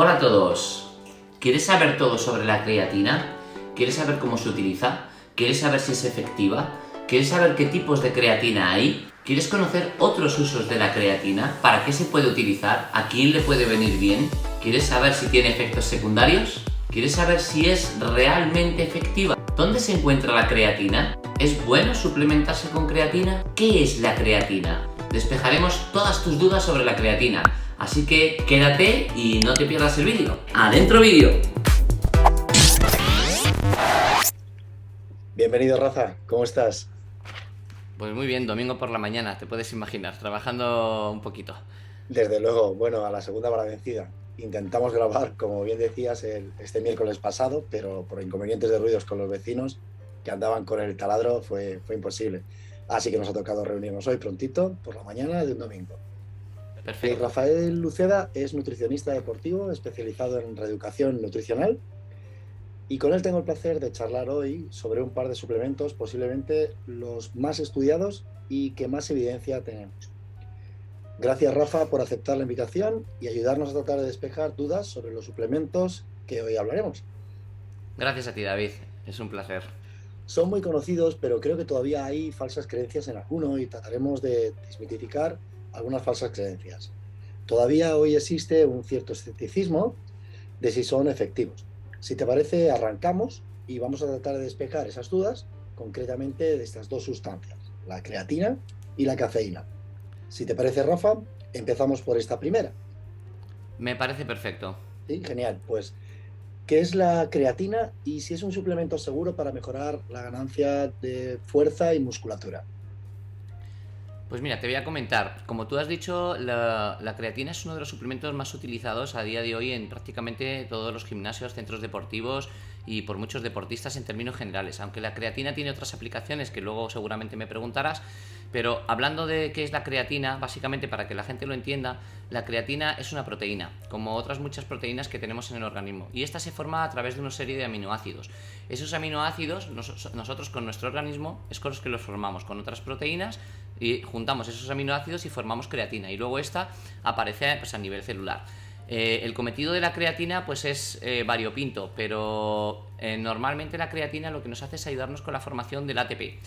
Hola a todos. ¿Quieres saber todo sobre la creatina? ¿Quieres saber cómo se utiliza? ¿Quieres saber si es efectiva? ¿Quieres saber qué tipos de creatina hay? ¿Quieres conocer otros usos de la creatina? ¿Para qué se puede utilizar? ¿A quién le puede venir bien? ¿Quieres saber si tiene efectos secundarios? ¿Quieres saber si es realmente efectiva? ¿Dónde se encuentra la creatina? ¿Es bueno suplementarse con creatina? ¿Qué es la creatina? Despejaremos todas tus dudas sobre la creatina. Así que quédate y no te pierdas el vídeo. ¡Adentro vídeo! Bienvenido, Rafa. ¿Cómo estás? Pues muy bien, domingo por la mañana, te puedes imaginar, trabajando un poquito. Desde luego, bueno, a la segunda va la vencida. Intentamos grabar, como bien decías, este miércoles pasado, pero por inconvenientes de ruidos con los vecinos que andaban con el taladro fue imposible. Así que nos ha tocado reunirnos hoy prontito, por la mañana de un domingo. Perfecto. Rafael Luceda es nutricionista deportivo especializado en reeducación nutricional y con él tengo el placer de charlar hoy sobre un par de suplementos posiblemente los más estudiados y que más evidencia tenemos. Gracias, Rafa, por aceptar la invitación y ayudarnos a tratar de despejar dudas sobre los suplementos que hoy hablaremos. Gracias a ti, David, es un placer. Son muy conocidos, pero creo que todavía hay falsas creencias en alguno y trataremos de desmitificar algunas falsas creencias. Todavía hoy existe un cierto escepticismo de si son efectivos. Si te parece, arrancamos y vamos a tratar de despejar esas dudas, concretamente de estas dos sustancias, la creatina y la cafeína. Si te parece, Rafa, empezamos por esta primera. Me parece perfecto. Sí, genial. Pues, ¿qué es la creatina y si es un suplemento seguro para mejorar la ganancia de fuerza y musculatura? Pues mira, te voy a comentar, como tú has dicho, la creatina es uno de los suplementos más utilizados a día de hoy en prácticamente todos los gimnasios, centros deportivos y por muchos deportistas en términos generales, aunque la creatina tiene otras aplicaciones que luego seguramente me preguntarás, pero hablando de qué es la creatina, básicamente para que la gente lo entienda, la creatina es una proteína, como otras muchas proteínas que tenemos en el organismo, y esta se forma a través de una serie de aminoácidos. Esos aminoácidos, nosotros con nuestro organismo, es con los que los formamos, con otras proteínas, y juntamos esos aminoácidos y formamos creatina, y luego esta aparece pues, a nivel celular. El cometido de la creatina pues es variopinto, pero normalmente la creatina lo que nos hace es ayudarnos con la formación del ATP.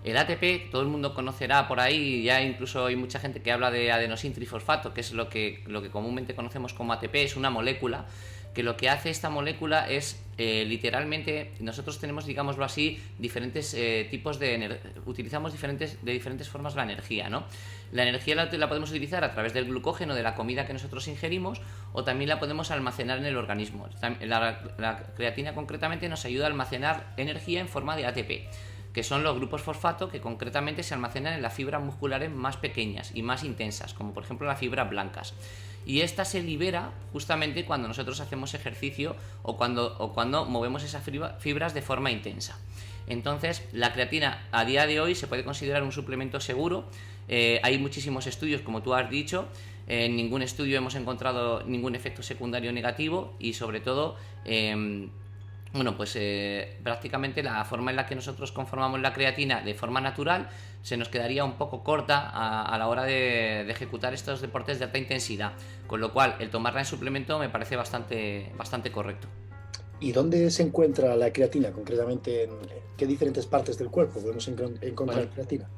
El ATP, todo el mundo conocerá por ahí, ya incluso hay mucha gente que habla de adenosin trifosfato, que es lo que comúnmente conocemos como ATP, es una molécula que lo que hace esta molécula es literalmente, nosotros tenemos, digámoslo así, diferentes tipos de utilizamos de diferentes formas la energía, ¿no? La energía la podemos utilizar a través del glucógeno de la comida que nosotros ingerimos, o también la podemos almacenar en el organismo. La creatina concretamente nos ayuda a almacenar energía en forma de ATP, que son los grupos fosfato que concretamente se almacenan en las fibras musculares más pequeñas y más intensas, como por ejemplo las fibras blancas. Y esta se libera justamente cuando nosotros hacemos ejercicio o cuando movemos esas fibras de forma intensa. Entonces, la creatina a día de hoy se puede considerar un suplemento seguro. Hay muchísimos estudios, como tú has dicho. En ningún estudio hemos encontrado ningún efecto secundario negativo y sobre todo prácticamente la forma en la que nosotros conformamos la creatina de forma natural se nos quedaría un poco corta a la hora de ejecutar estos deportes de alta intensidad, con lo cual el tomarla en suplemento me parece bastante correcto. ¿Y dónde se encuentra la creatina, concretamente en qué diferentes partes del cuerpo podemos Pues encontrar creatina?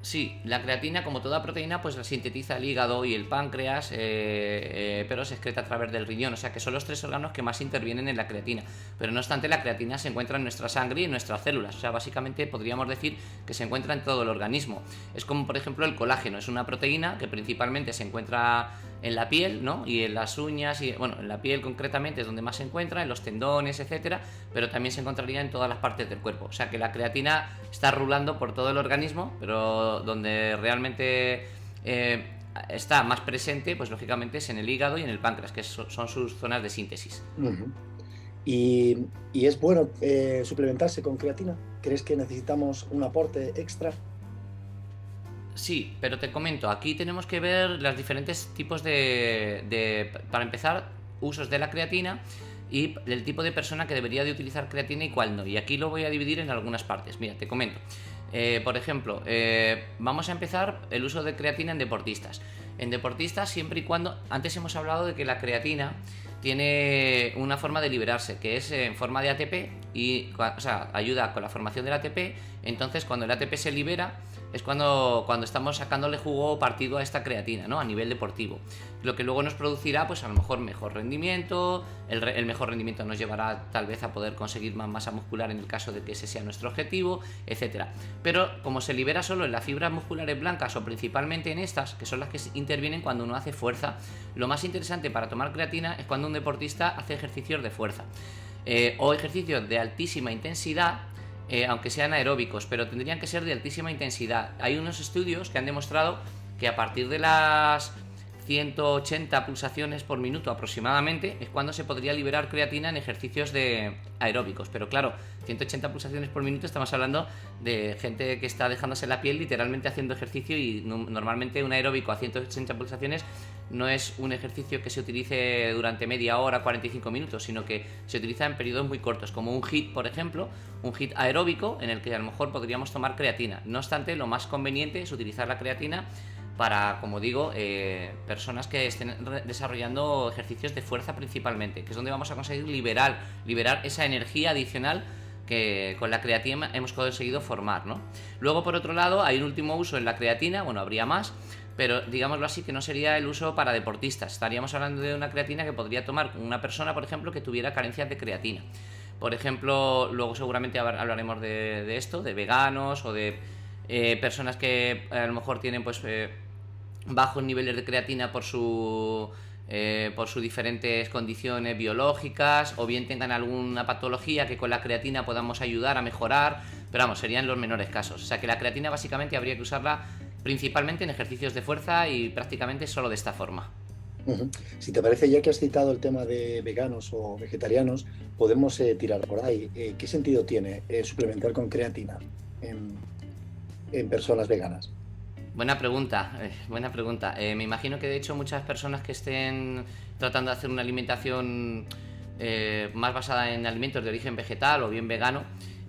sí, la creatina, como toda proteína, pues la sintetiza el hígado y el páncreas, pero se excreta a través del riñón, o sea que son los tres órganos que más intervienen en la creatina. Pero no obstante, la creatina se encuentra en nuestra sangre y en nuestras células, o sea, básicamente podríamos decir que se encuentra en todo el organismo. Es como, por ejemplo, el colágeno, es una proteína que principalmente se encuentra en la piel, ¿no? Y en las uñas, y bueno, en la piel concretamente es donde más se encuentra, en los tendones, etcétera, pero también se encontraría en todas las partes del cuerpo. O sea que la creatina está rulando por todo el organismo, pero donde realmente está más presente, pues lógicamente es en el hígado y en el páncreas, que son sus zonas de síntesis. Uh-huh. ¿Y es bueno suplementarse con creatina? ¿Crees que necesitamos un aporte extra? Sí, pero te comento, aquí tenemos que ver los diferentes tipos para empezar, usos de la creatina y el tipo de persona que debería de utilizar creatina y cuál no. Y aquí lo voy a dividir en algunas partes. Mira, te comento. Por ejemplo, vamos a empezar el uso de creatina en deportistas. En deportistas, siempre y cuando... Antes hemos hablado de que la creatina tiene una forma de liberarse, que es en forma de ATP, y, o sea, ayuda con la formación del ATP. Entonces, cuando el ATP se libera, es cuando estamos sacándole jugo o partido a esta creatina, ¿no? A nivel deportivo. Lo que luego nos producirá, pues a lo mejor mejor rendimiento, el mejor rendimiento nos llevará tal vez a poder conseguir más masa muscular en el caso de que ese sea nuestro objetivo, etcétera. Pero como se libera solo en las fibras musculares blancas o principalmente en estas, que son las que intervienen cuando uno hace fuerza, lo más interesante para tomar creatina es cuando un deportista hace ejercicios de fuerza o ejercicios de altísima intensidad. Aunque sean aeróbicos, pero tendrían que ser de altísima intensidad. Hay unos estudios que han demostrado que a partir de las 180 pulsaciones por minuto aproximadamente es cuando se podría liberar creatina en ejercicios de aeróbicos. Pero claro, 180 pulsaciones por minuto, estamos hablando de gente que está dejándose la piel literalmente haciendo ejercicio, y normalmente un aeróbico a 180 pulsaciones no es un ejercicio que se utilice durante media hora, 45 minutos, sino que se utiliza en periodos muy cortos, como un HIIT, por ejemplo, un HIIT aeróbico en el que a lo mejor podríamos tomar creatina. No obstante, lo más conveniente es utilizar la creatina para, como digo, personas que estén desarrollando ejercicios de fuerza principalmente, que es donde vamos a conseguir liberar esa energía adicional que con la creatina hemos conseguido formar, ¿no? Luego, por otro lado, hay un último uso en la creatina, bueno, habría más, pero digámoslo así, que no sería el uso para deportistas. Estaríamos hablando de una creatina que podría tomar una persona, por ejemplo, que tuviera carencias de creatina. Por ejemplo, luego seguramente hablaremos de esto, de veganos o de personas que a lo mejor tienen pues bajos niveles de creatina por sus diferentes condiciones biológicas, o bien tengan alguna patología que con la creatina podamos ayudar a mejorar, pero vamos, serían los menores casos. O sea que la creatina básicamente habría que usarla principalmente en ejercicios de fuerza y prácticamente solo de esta forma. Si te parece, ya que has citado el tema de veganos o vegetarianos, podemos tirar por ahí. ¿Qué sentido tiene suplementar con creatina en personas veganas? Buena pregunta, buena pregunta. Me imagino que de hecho muchas personas que estén tratando de hacer una alimentación más basada en alimentos de origen vegetal o bien vegano,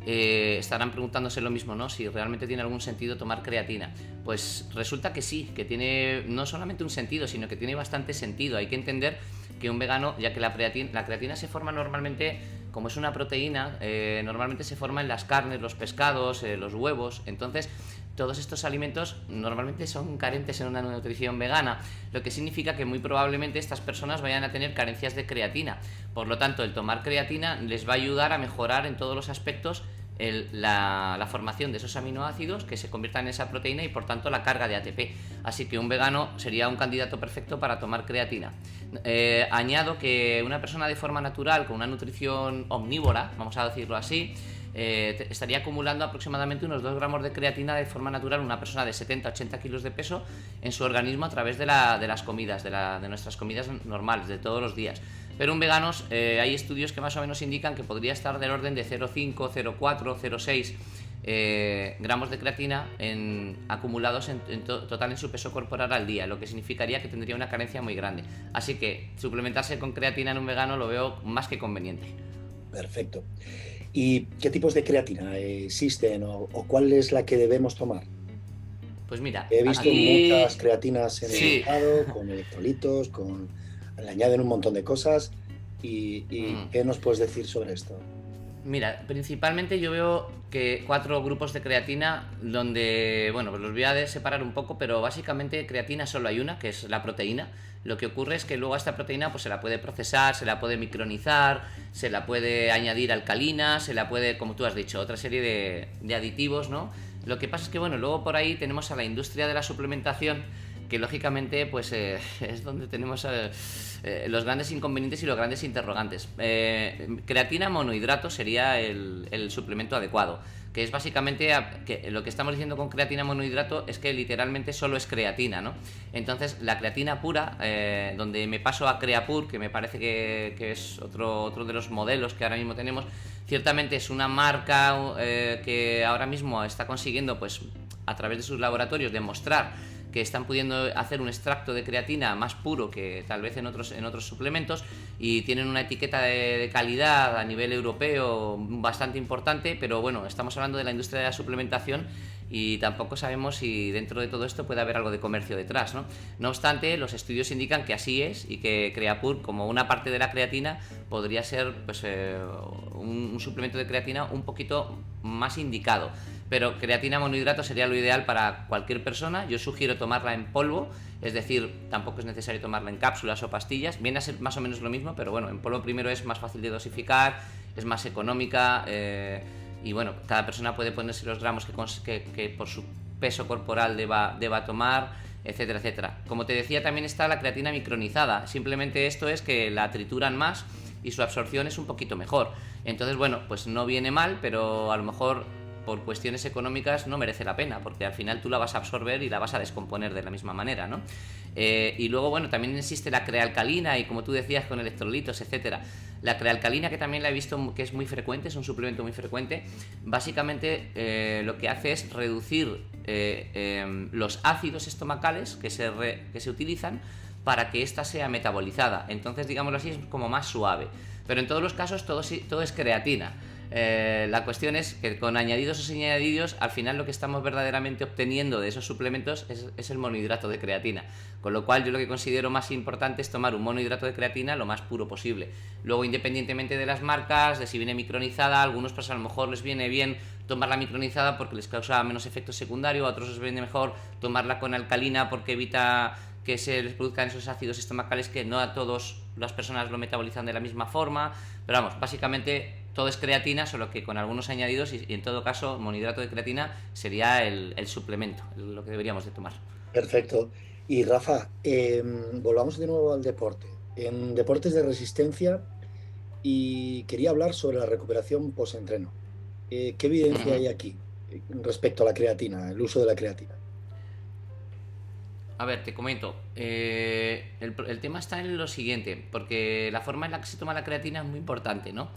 estarán preguntándose lo mismo, ¿no? Si realmente tiene algún sentido tomar creatina. Pues resulta que sí, que tiene no solamente un sentido, sino que tiene bastante sentido. Hay que entender que un vegano, ya que la creatina se forma normalmente, como es una proteína, normalmente se forma en las carnes, los pescados, los huevos. Entonces, todos estos alimentos normalmente son carentes en una nutrición vegana, lo que significa que muy probablemente estas personas vayan a tener carencias de creatina. Por lo tanto, el tomar creatina les va a ayudar a mejorar en todos los aspectos la formación de esos aminoácidos que se conviertan en esa proteína y por tanto la carga de ATP. Así que un vegano sería un candidato perfecto para tomar creatina. Añado que una persona de forma natural con una nutrición omnívora, vamos a decirlo así, estaría acumulando aproximadamente unos 2 gramos de creatina de forma natural, una persona de 70-80 kilos de peso en su organismo a través de las comidas, de nuestras comidas normales, de todos los días. Pero un vegano, hay estudios que más o menos indican que podría estar del orden de 0,5, 0,4, 0,6 gramos de creatina acumulados en total en su peso corporal al día, lo que significaría que tendría una carencia muy grande. Así que suplementarse con creatina en un vegano lo veo más que conveniente. Perfecto. ¿Y qué tipos de creatina existen o cuál es la que debemos tomar? Pues mira, he visto muchas creatinas en el mercado, con electrolitos, le añaden un montón de cosas. ¿Y qué nos puedes decir sobre esto? Mira, principalmente yo veo que 4 grupos de creatina donde, bueno, pues los voy a separar un poco, pero básicamente creatina solo hay una, que es la proteína. Lo que ocurre es que luego a esta proteína pues se la puede procesar, se la puede micronizar, se la puede añadir alcalina, se la puede, como tú has dicho, otra serie de aditivos, ¿no? Lo que pasa es que, bueno, luego por ahí tenemos a la industria de la suplementación, que lógicamente pues es donde tenemos los grandes inconvenientes y los grandes interrogantes. Creatina monohidrato sería el suplemento adecuado, que es básicamente que lo que estamos diciendo con creatina monohidrato es que literalmente solo es creatina, ¿no? Entonces la creatina pura, donde me paso a Creapure, que me parece que es otro de los modelos que ahora mismo tenemos, ciertamente es una marca que ahora mismo está consiguiendo, pues a través de sus laboratorios, demostrar que están pudiendo hacer un extracto de creatina más puro que tal vez en otros suplementos, y tienen una etiqueta de calidad a nivel europeo bastante importante, pero bueno, estamos hablando de la industria de la suplementación y tampoco sabemos si dentro de todo esto puede haber algo de comercio detrás, ¿no? No obstante, los estudios indican que así es y que Creapure, como una parte de la creatina, podría ser pues, un suplemento de creatina un poquito más indicado. Pero creatina monohidrato sería lo ideal para cualquier persona. Yo sugiero tomarla en polvo, es decir, tampoco es necesario tomarla en cápsulas o pastillas. Viene a ser más o menos lo mismo, pero bueno, en polvo primero es más fácil de dosificar, es más económica, y bueno, cada persona puede ponerse los gramos que por su peso corporal deba tomar, etcétera, etcétera. Como te decía, también está la creatina micronizada. Simplemente esto es que la trituran más y su absorción es un poquito mejor. Entonces, bueno, pues no viene mal, pero a lo mejor por cuestiones económicas no merece la pena, porque al final tú la vas a absorber y la vas a descomponer de la misma manera, ¿no? Y luego, bueno, también existe la crealcalina y, como tú decías, con electrolitos, etcétera. La crealcalina, que también la he visto que es muy frecuente, es un suplemento muy frecuente, básicamente lo que hace es reducir los ácidos estomacales que se utilizan para que ésta sea metabolizada. Entonces, digámoslo así, es como más suave. Pero en todos los casos todo es creatina. La cuestión es que con añadidos o sin añadidos, al final lo que estamos verdaderamente obteniendo de esos suplementos es el monohidrato de creatina, con lo cual yo lo que considero más importante es tomar un monohidrato de creatina lo más puro posible. Luego, independientemente de las marcas, de si viene micronizada, a algunos pues a lo mejor les viene bien tomarla micronizada porque les causa menos efecto secundario, a otros les viene mejor tomarla con alcalina porque evita que se les produzcan esos ácidos estomacales, que no a todas las personas lo metabolizan de la misma forma, pero vamos, básicamente todo es creatina, solo que con algunos añadidos, y en todo caso monohidrato de creatina sería el suplemento, lo que deberíamos de tomar. Perfecto. Y Rafa, volvamos de nuevo al deporte. En deportes de resistencia, y quería hablar sobre la recuperación post-entreno. ¿Qué evidencia hay aquí respecto a la creatina, el uso de la creatina? A ver, te comento. El tema está en lo siguiente, porque la forma en la que se toma la creatina es muy importante, ¿no?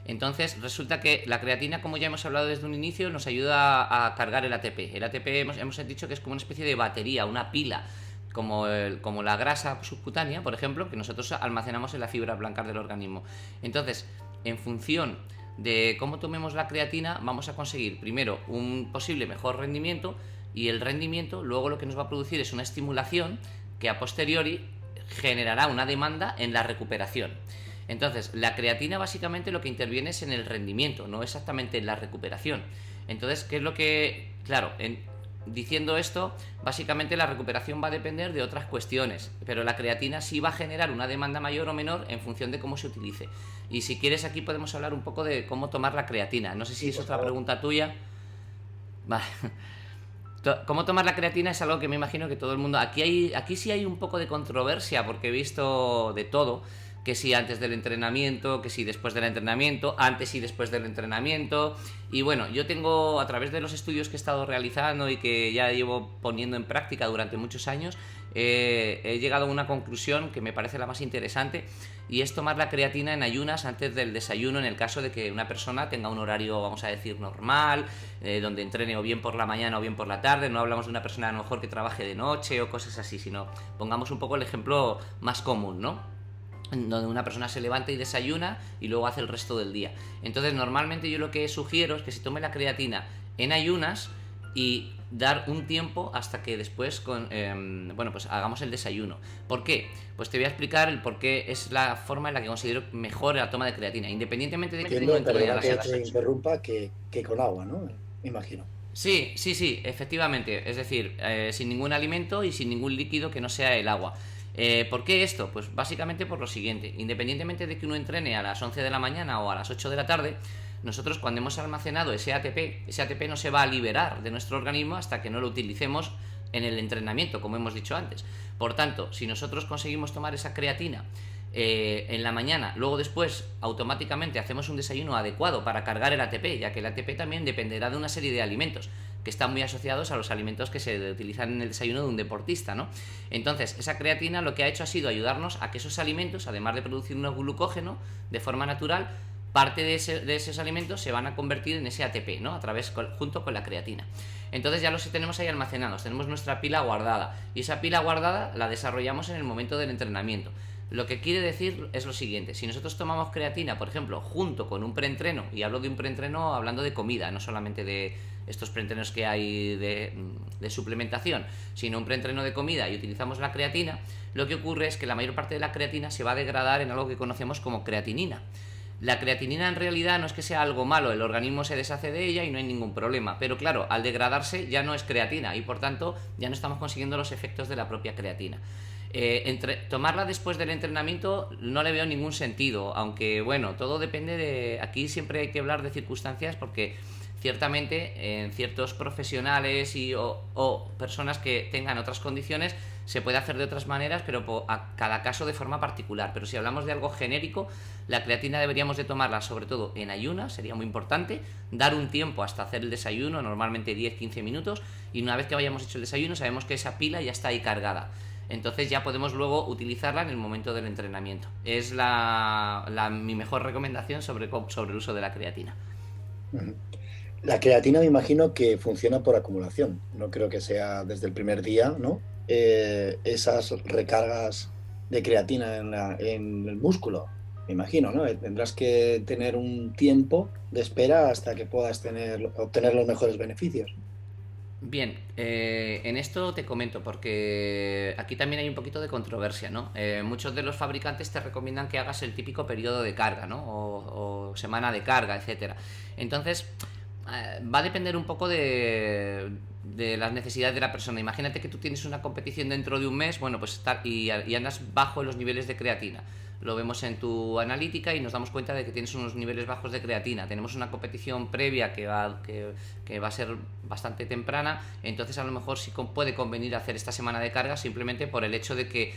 Entonces, resulta que la creatina, como ya hemos hablado desde un inicio, nos ayuda a cargar el ATP. El ATP hemos dicho que es como una especie de batería, una pila, como la grasa subcutánea, por ejemplo, que nosotros almacenamos en la fibra blanca del organismo. Entonces, en función de cómo tomemos la creatina, vamos a conseguir primero un posible mejor rendimiento, y el rendimiento luego lo que nos va a producir es una estimulación que a posteriori generará una demanda en la recuperación. Entonces, la creatina básicamente lo que interviene es en el rendimiento, no exactamente en la recuperación. Entonces, ¿qué es lo que...? Claro, diciendo esto, básicamente la recuperación va a depender de otras cuestiones, pero la creatina sí va a generar una demanda mayor o menor en función de cómo se utilice. Y si quieres, aquí podemos hablar un poco de cómo tomar la creatina. No sé si es otra pregunta tuya. Vale. ¿Cómo tomar la creatina? Es algo que me imagino que todo el mundo... Aquí sí hay un poco de controversia, porque he visto de todo, que si antes del entrenamiento, que si después del entrenamiento, antes y después del entrenamiento. Y bueno, yo tengo, a través de los estudios que he estado realizando y que ya llevo poniendo en práctica durante muchos años, he llegado a una conclusión que me parece la más interesante, y es tomar la creatina en ayunas antes del desayuno, en el caso de que una persona tenga un horario, vamos a decir, normal, donde entrene o bien por la mañana o bien por la tarde. No hablamos de una persona a lo mejor que trabaje de noche o cosas así, sino pongamos un poco el ejemplo más común, ¿no? Donde una persona se levanta y desayuna y luego hace el resto del día. Entonces, normalmente yo lo que sugiero es que se tome la creatina en ayunas y dar un tiempo hasta que después pues hagamos el desayuno. ¿Por qué? Pues te voy a explicar el por qué es la forma en la que considero mejor la toma de creatina, independientemente de que no entre a las horas. Te interrumpa, que con agua, ¿no? Me imagino. Sí, efectivamente. Es decir, sin ningún alimento y sin ningún líquido que no sea el agua. ¿Por qué esto? Pues básicamente por lo siguiente. Independientemente de que uno entrene a las 11 de la mañana o a las 8 de la tarde, nosotros, cuando hemos almacenado ese ATP no se va a liberar de nuestro organismo hasta que no lo utilicemos en el entrenamiento, como hemos dicho antes. Por tanto, si nosotros conseguimos tomar esa creatina en la mañana, luego después automáticamente hacemos un desayuno adecuado para cargar el ATP, ya que el ATP también dependerá de una serie de alimentos que están muy asociados a los alimentos que se utilizan en el desayuno de un deportista, ¿no? Entonces, esa creatina lo que ha hecho ha sido ayudarnos a que esos alimentos, además de producir un glucógeno de forma natural, parte de esos alimentos se van a convertir en ese ATP, ¿no? Junto con la creatina. Entonces ya los tenemos ahí almacenados, tenemos nuestra pila guardada, y esa pila guardada la desarrollamos en el momento del entrenamiento. Lo que quiere decir es lo siguiente: si nosotros tomamos creatina, por ejemplo, junto con un preentreno, y hablo de un preentreno hablando de comida, no solamente de estos preentrenos que hay de suplementación, sino un preentreno de comida, y utilizamos la creatina, lo que ocurre es que la mayor parte de la creatina se va a degradar en algo que conocemos como creatinina. La creatinina en realidad no es que sea algo malo, el organismo se deshace de ella y no hay ningún problema, pero claro, al degradarse ya no es creatina y por tanto ya no estamos consiguiendo los efectos de la propia creatina. Tomarla después del entrenamiento no le veo ningún sentido, aunque bueno, todo depende de... Aquí siempre hay que hablar de circunstancias, porque ciertamente en ciertos profesionales o personas que tengan otras condiciones se puede hacer de otras maneras, pero a cada caso de forma particular. Pero si hablamos de algo genérico, la creatina deberíamos de tomarla sobre todo en ayunas, sería muy importante, dar un tiempo hasta hacer el desayuno, normalmente 10-15 minutos, y una vez que hayamos hecho el desayuno sabemos que esa pila ya está ahí cargada. Entonces ya podemos luego utilizarla en el momento del entrenamiento. Es mi mejor recomendación sobre el uso de la creatina. La creatina me imagino que funciona por acumulación. No creo que sea desde el primer día, ¿no? Esas recargas de creatina en el músculo, me imagino, ¿no? Tendrás que tener un tiempo de espera hasta que puedas obtener los mejores beneficios. Bien, en esto te comento, porque aquí también hay un poquito de controversia, ¿no? Muchos de los fabricantes te recomiendan que hagas el típico periodo de carga, ¿no? O semana de carga, etcétera. Entonces, va a depender un poco de las necesidades de la persona. Imagínate que tú tienes una competición dentro de un mes, bueno, pues y andas bajo en los niveles de creatina. Lo vemos en tu analítica y nos damos cuenta de que tienes unos niveles bajos de creatina. Tenemos una competición previa que va a ser bastante temprana, entonces a lo mejor sí puede convenir hacer esta semana de carga, simplemente por el hecho de que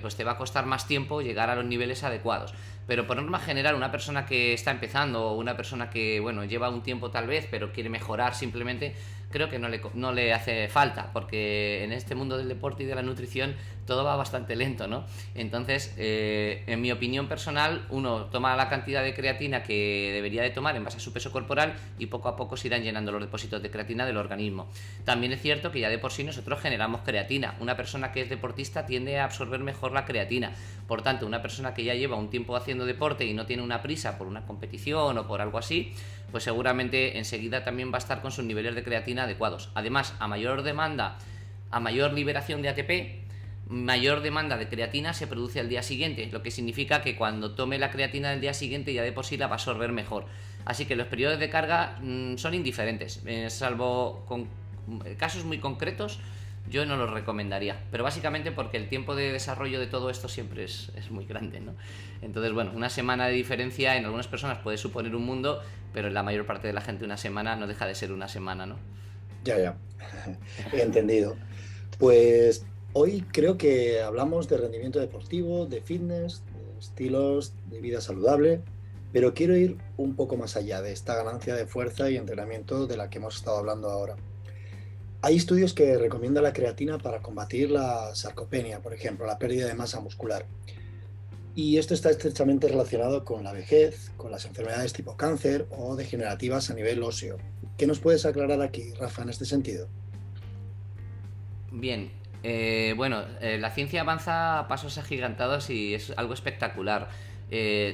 pues te va a costar más tiempo llegar a los niveles adecuados. Pero por norma general, una persona que está empezando, o una persona que bueno lleva un tiempo tal vez, pero quiere mejorar simplemente, creo que no le hace falta, porque en este mundo del deporte y de la nutrición todo va bastante lento, ¿no? Entonces, en mi opinión personal, uno toma la cantidad de creatina que debería de tomar en base a su peso corporal, y poco a poco se irán llenando los depósitos de creatina del organismo. También es cierto que ya de por sí nosotros generamos creatina. Una persona que es deportista tiende a absorber mejor la creatina. Por tanto, una persona que ya lleva un tiempo haciendo deporte y no tiene una prisa por una competición o por algo así, pues seguramente enseguida también va a estar con sus niveles de creatina adecuados. Además, a mayor demanda, a mayor liberación de ATP, mayor demanda de creatina se produce al día siguiente, lo que significa que cuando tome la creatina del día siguiente ya de por sí la va a absorber mejor. Así que los periodos de carga son indiferentes, salvo con casos muy concretos. Yo no los recomendaría, pero básicamente porque el tiempo de desarrollo de todo esto siempre es muy grande, ¿no? Entonces, bueno, una semana de diferencia en algunas personas puede suponer un mundo, pero en la mayor parte de la gente una semana no deja de ser una semana, ¿no? Ya, he entendido. Pues hoy creo que hablamos de rendimiento deportivo, de fitness, de estilos de vida saludable, pero quiero ir un poco más allá de esta ganancia de fuerza y entrenamiento de la que hemos estado hablando ahora. Hay estudios que recomiendan la creatina para combatir la sarcopenia, por ejemplo, la pérdida de masa muscular. Y esto está estrechamente relacionado con la vejez, con las enfermedades tipo cáncer o degenerativas a nivel óseo. ¿Qué nos puedes aclarar aquí, Rafa, en este sentido? Bien, la ciencia avanza a pasos agigantados y es algo espectacular.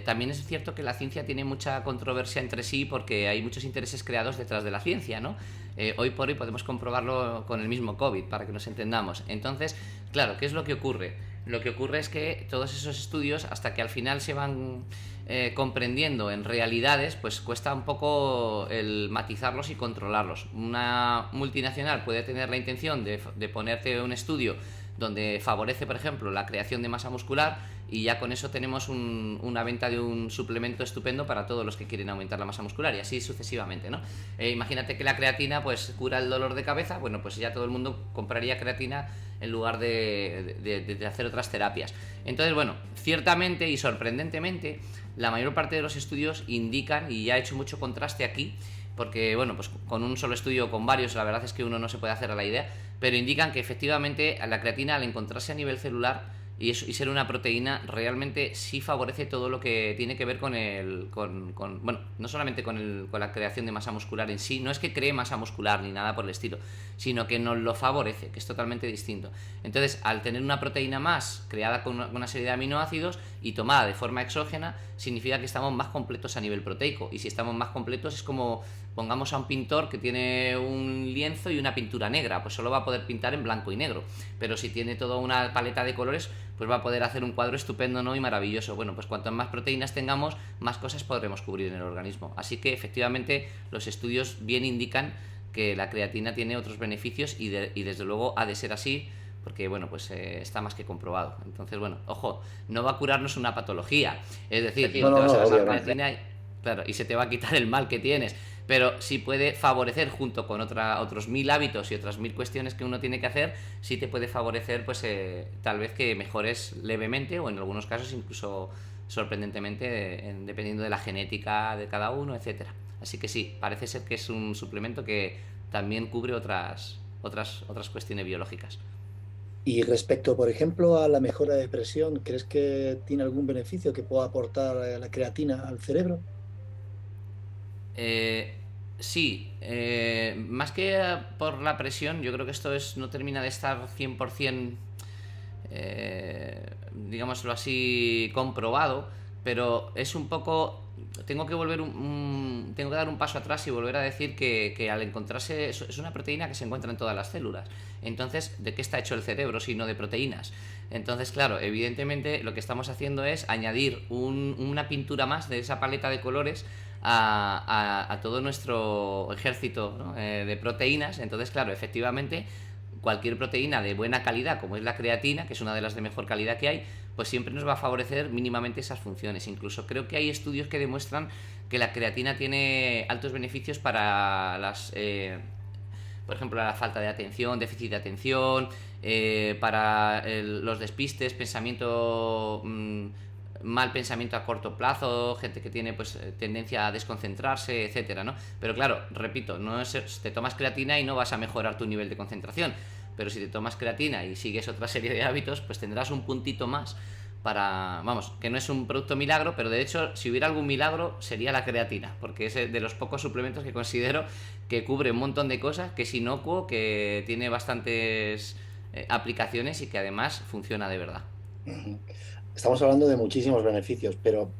También es cierto que la ciencia tiene mucha controversia entre sí, porque hay muchos intereses creados detrás de la ciencia, ¿no? Hoy por hoy podemos comprobarlo con el mismo COVID, para que nos entendamos. Entonces, claro, ¿qué es lo que ocurre? Lo que ocurre es que todos esos estudios, hasta que al final se van comprendiendo en realidades, pues cuesta un poco el matizarlos y controlarlos. Una multinacional puede tener la intención de ponerte un estudio donde favorece, por ejemplo, la creación de masa muscular, y ya con eso tenemos una venta de un suplemento estupendo para todos los que quieren aumentar la masa muscular, y así sucesivamente, ¿no? Imagínate que la creatina pues cura el dolor de cabeza, bueno, pues ya todo el mundo compraría creatina en lugar de hacer otras terapias. Entonces, bueno, ciertamente y sorprendentemente, la mayor parte de los estudios indican, y ya he hecho mucho contraste aquí, porque bueno, pues con un solo estudio o con varios la verdad es que uno no se puede hacer a la idea, pero indican que efectivamente la creatina, al encontrarse a nivel celular, y ser una proteína realmente sí favorece todo lo que tiene que ver con bueno, no solamente con la creación de masa muscular en sí, no es que cree masa muscular ni nada por el estilo, sino que nos lo favorece, que es totalmente distinto. Entonces, al tener una proteína más creada con una serie de aminoácidos y tomada de forma exógena, significa que estamos más completos a nivel proteico, y si estamos más completos es como pongamos a un pintor que tiene un lienzo y una pintura negra, pues solo va a poder pintar en blanco y negro, pero si tiene toda una paleta de colores, pues va a poder hacer un cuadro estupendo, ¿no? Y maravilloso. Bueno, pues cuantas más proteínas tengamos, más cosas podremos cubrir en el organismo. Así que efectivamente los estudios bien indican que la creatina tiene otros beneficios y desde luego ha de ser así, porque bueno, pues está más que comprobado. Entonces, bueno, ojo, no va a curarnos una patología, es decir, No, te vas a obviamente. creatina claro, y se te va a quitar el mal que tienes, pero sí puede favorecer, junto con otros 1000 hábitos y otras 1000 cuestiones que uno tiene que hacer, sí te puede favorecer, pues tal vez que mejores levemente, o en algunos casos incluso sorprendentemente, dependiendo de la genética de cada uno, etcétera. Así que sí, parece ser que es un suplemento que también cubre otras cuestiones biológicas. Y respecto, por ejemplo, a la mejora de presión, ¿crees que tiene algún beneficio que pueda aportar la creatina al cerebro? Eh, sí, más que por la presión, yo creo que esto no termina de estar 100%, digámoslo así, comprobado, pero es un poco... Tengo que dar un paso atrás y volver a decir que al encontrarse... Es una proteína que se encuentra en todas las células. Entonces, ¿de qué está hecho el cerebro si no de proteínas? Entonces, claro, evidentemente lo que estamos haciendo es añadir una pintura más de esa paleta de colores a todo nuestro ejército, ¿no? De proteínas. Entonces, claro, efectivamente, cualquier proteína de buena calidad, como es la creatina, que es una de las de mejor calidad que hay, pues siempre nos va a favorecer mínimamente esas funciones. Incluso creo que hay estudios que demuestran que la creatina tiene altos beneficios para por ejemplo, la falta de atención, déficit de atención, para los despistes, mal pensamiento a corto plazo, gente que tiene pues tendencia a desconcentrarse, etcétera, ¿no? Pero claro, repito, te tomas creatina y no vas a mejorar tu nivel de concentración, pero si te tomas creatina y sigues otra serie de hábitos, pues tendrás un puntito más vamos, que no es un producto milagro, pero de hecho, si hubiera algún milagro, sería la creatina, porque es de los pocos suplementos que considero que cubre un montón de cosas, que es inocuo, que tiene bastantes aplicaciones y que además funciona de verdad. Estamos hablando de muchísimos beneficios, pero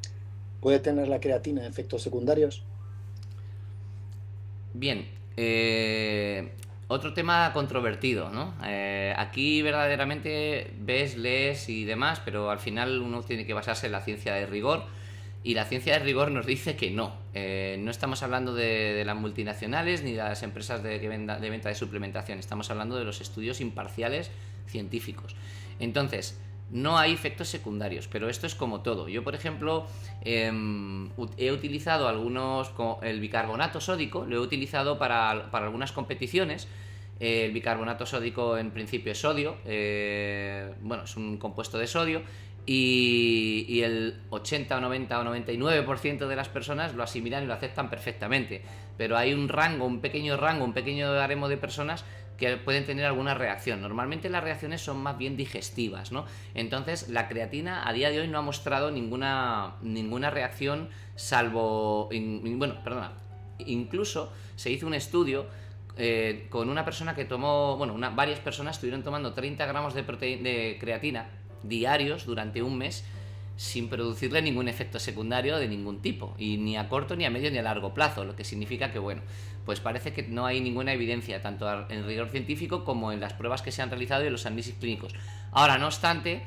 ¿puede tener la creatina efectos secundarios? Bien, otro tema controvertido, ¿no? Aquí verdaderamente ves, lees y demás, pero al final uno tiene que basarse en la ciencia de rigor, y la ciencia de rigor nos dice que no. No estamos hablando de las multinacionales ni de las empresas de venta de suplementación, estamos hablando de los estudios imparciales científicos. Entonces, no hay efectos secundarios, pero esto es como todo. Yo, por ejemplo, he utilizado el bicarbonato sódico, lo he utilizado para algunas competiciones. El bicarbonato sódico en principio es sodio, bueno, es un compuesto de sodio, y el 80 o 90 o 99% de las personas lo asimilan y lo aceptan perfectamente, pero hay un pequeño baremo de personas que pueden tener alguna reacción. Normalmente las reacciones son más bien digestivas, ¿no? Entonces la creatina a día de hoy no ha mostrado ninguna reacción, salvo... incluso se hizo un estudio con una persona que tomó... varias personas estuvieron tomando 30 gramos de creatina diarios durante un mes sin producirle ningún efecto secundario de ningún tipo, y ni a corto, ni a medio, ni a largo plazo, lo que significa que, bueno, pues parece que no hay ninguna evidencia, tanto en rigor científico como en las pruebas que se han realizado y en los análisis clínicos. Ahora, no obstante,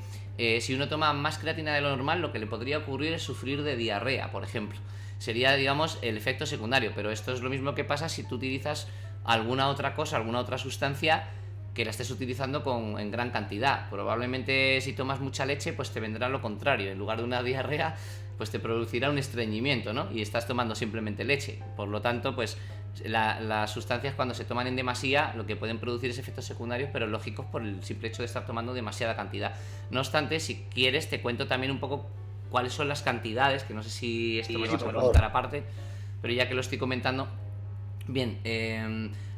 si uno toma más creatina de lo normal, lo que le podría ocurrir es sufrir de diarrea, por ejemplo. Sería, digamos, el efecto secundario, pero esto es lo mismo que pasa si tú utilizas alguna otra cosa, alguna otra sustancia que la estés utilizando en gran cantidad. Probablemente si tomas mucha leche, pues te vendrá lo contrario. En lugar de una diarrea, pues te producirá un estreñimiento, ¿no? Y estás tomando simplemente leche. Por lo tanto, pues las sustancias, cuando se toman en demasía, lo que pueden producir es efectos secundarios, pero lógicos por el simple hecho de estar tomando demasiada cantidad. No obstante, si quieres, te cuento también un poco cuáles son las cantidades, que no sé si esto me lo vas a preguntar aparte, pero ya que lo estoy comentando. Bien,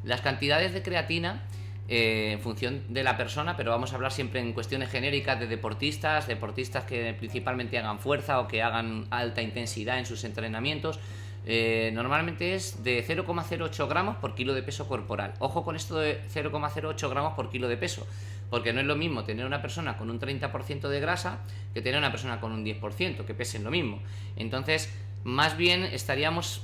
las cantidades de creatina en función de la persona, pero vamos a hablar siempre en cuestiones genéricas de deportistas que principalmente hagan fuerza o que hagan alta intensidad en sus entrenamientos. Normalmente es de 0,08 gramos por kilo de peso corporal. Ojo con esto de 0,08 gramos por kilo de peso, porque no es lo mismo tener una persona con un 30% de grasa que tener una persona con un 10%, que pesen lo mismo. Entonces, más bien estaríamos,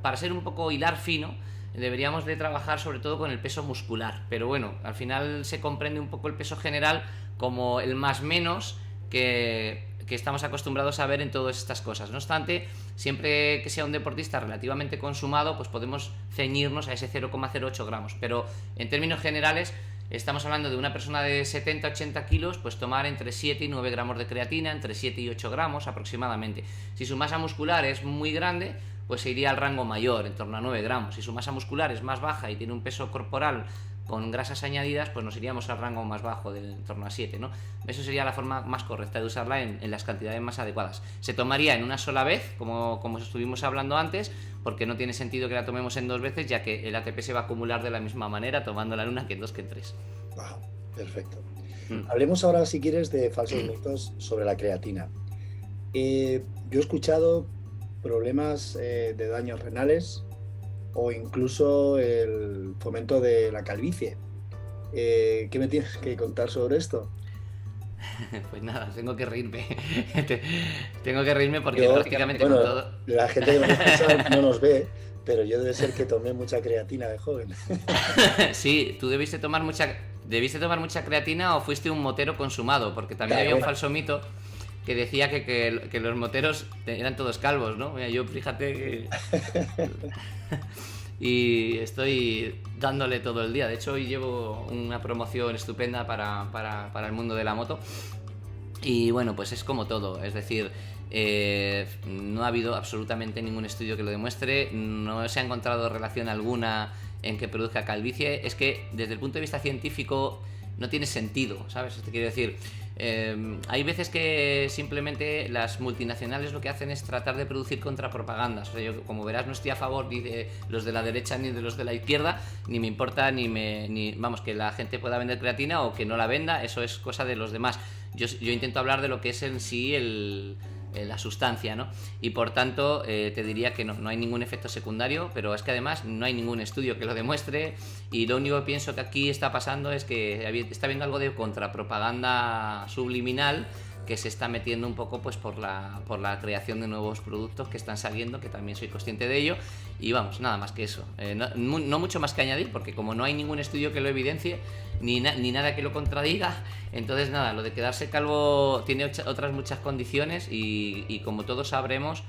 para ser un poco hilar fino, deberíamos de trabajar sobre todo con el peso muscular, pero bueno, al final se comprende un poco el peso general como el más menos que estamos acostumbrados a ver en todas estas cosas. No obstante, siempre que sea un deportista relativamente consumado, pues podemos ceñirnos a ese 0,08 gramos, pero en términos generales estamos hablando de una persona de 70-80 kilos, pues tomar entre 7 y 9 gramos de creatina, entre 7 y 8 gramos aproximadamente. Si su masa muscular es muy grande, pues se iría al rango mayor, en torno a 9 gramos. Si su masa muscular es más baja y tiene un peso corporal con grasas añadidas, pues nos iríamos al rango más bajo, de en torno a 7, ¿no? Eso sería la forma más correcta de usarla en las cantidades más adecuadas. Se tomaría en una sola vez, como estuvimos hablando antes, porque no tiene sentido que la tomemos en 2 veces, ya que el ATP se va a acumular de la misma manera tomándola en una que en 2 que en 3. Wow, perfecto. Hablemos ahora, si quieres, de falsos mitos sobre la creatina. Yo he escuchado problemas de daños renales o incluso el fomento de la calvicie. ¿Qué me tienes que contar sobre esto? Pues nada, tengo que reírme. Tengo que reírme porque prácticamente bueno, con todo... La gente que nos escucha no nos ve, pero yo debe ser que tomé mucha creatina de joven. Sí, tú debiste tomar mucha creatina o fuiste un motero consumado, porque también había un falso mito que decía que los moteros eran todos calvos, ¿no? Mira, yo fíjate que... y estoy dándole todo el día. De hecho, hoy llevo una promoción estupenda para el mundo de la moto. Y bueno, pues es como todo. Es decir, no ha habido absolutamente ningún estudio que lo demuestre. No se ha encontrado relación alguna en que produzca calvicie. Es que desde el punto de vista científico no tiene sentido, ¿sabes? Te quiero decir, hay veces que simplemente las multinacionales lo que hacen es tratar de producir contrapropagandas. O sea, yo, como verás, no estoy a favor ni de los de la derecha ni de los de la izquierda, ni me importa vamos, que la gente pueda vender creatina o que no la venda, eso es cosa de los demás. Yo intento hablar de lo que es en sí la sustancia, ¿no? Y por tanto te diría que no hay ningún efecto secundario, pero es que además no hay ningún estudio que lo demuestre, y lo único que pienso que aquí está pasando es que está habiendo algo de contrapropaganda subliminal que se está metiendo un poco pues por la creación de nuevos productos que están saliendo, que también soy consciente de ello, y vamos, nada más que eso. No mucho más que añadir, porque como no hay ningún estudio que lo evidencie ni nada que lo contradiga, entonces nada, lo de quedarse calvo tiene otras muchas condiciones, y como todos sabremos,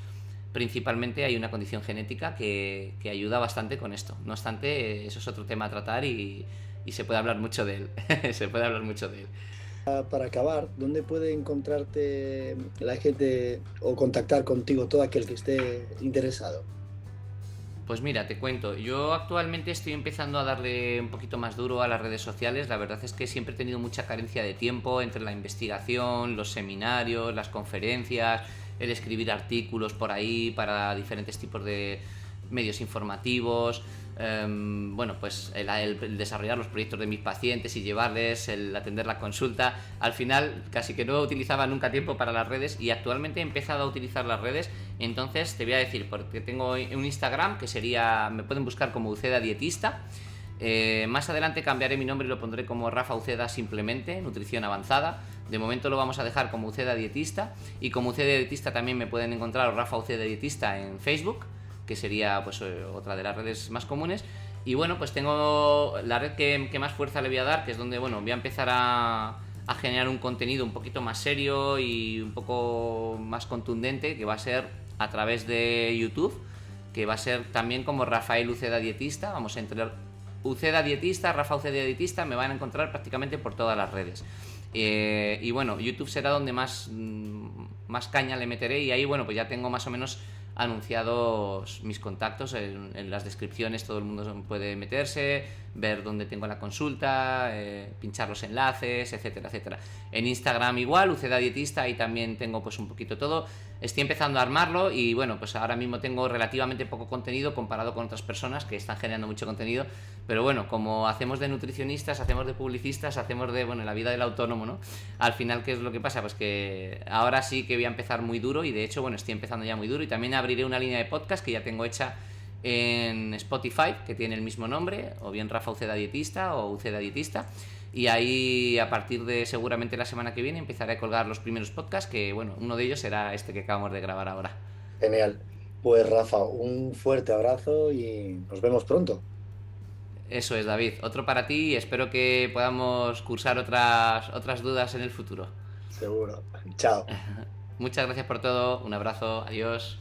principalmente hay una condición genética que ayuda bastante con esto. No obstante, eso es otro tema a tratar, y se puede hablar mucho de él. Se puede hablar mucho de él. Para acabar, ¿dónde puede encontrarte la gente o contactar contigo todo aquel que esté interesado? Pues mira, te cuento, yo actualmente estoy empezando a darle un poquito más duro a las redes sociales. La verdad es que siempre he tenido mucha carencia de tiempo entre la investigación, los seminarios, las conferencias, el escribir artículos por ahí para diferentes tipos de medios informativos, bueno, pues el desarrollar los proyectos de mis pacientes y llevarles, el atender la consulta. Al final casi que no utilizaba nunca tiempo para las redes, y actualmente he empezado a utilizar las redes. Entonces te voy a decir, porque tengo un Instagram que me pueden buscar como Uceda Dietista. Más adelante cambiaré mi nombre y lo pondré como Rafa Uceda simplemente, nutrición avanzada. De momento lo vamos a dejar como Uceda Dietista, y como Uceda Dietista también me pueden encontrar Rafa Uceda Dietista en Facebook, que sería pues otra de las redes más comunes. Y bueno, pues tengo la red que más fuerza le voy a dar, que es donde bueno, voy a empezar a generar un contenido un poquito más serio y un poco más contundente, que va a ser a través de YouTube, que va a ser también como Rafael Uceda Dietista. Vamos a entrar Uceda Dietista, Rafa Uceda Dietista, me van a encontrar prácticamente por todas las redes. Y bueno, YouTube será donde más caña le meteré, y ahí bueno, pues ya tengo más o menos anunciados mis contactos en las descripciones. Todo el mundo puede meterse, ver dónde tengo la consulta, pinchar los enlaces, etcétera, etcétera. En Instagram igual, Uceda Dietista, ahí también tengo pues un poquito todo. estoy empezando a armarlo y bueno, pues ahora mismo tengo relativamente poco contenido comparado con otras personas que están generando mucho contenido, pero bueno, como hacemos de nutricionistas, hacemos de publicistas, hacemos de, bueno, la vida del autónomo, ¿no? Al final, ¿qué es lo que pasa? Pues que ahora sí que voy a empezar muy duro y de hecho, bueno, estoy empezando ya muy duro y también abriré una línea de podcast que ya tengo hecha en Spotify, que tiene el mismo nombre, o bien Rafa Uceda Dietista o Uceda Dietista. Y ahí, a partir de seguramente la semana que viene, empezaré a colgar los primeros podcasts, que bueno, uno de ellos será este que acabamos de grabar ahora. Genial. Pues Rafa, un fuerte abrazo y nos vemos pronto. Eso es, David. Otro para ti y espero que podamos cursar otras dudas en el futuro. Seguro. Chao. Muchas gracias por todo. Un abrazo. Adiós.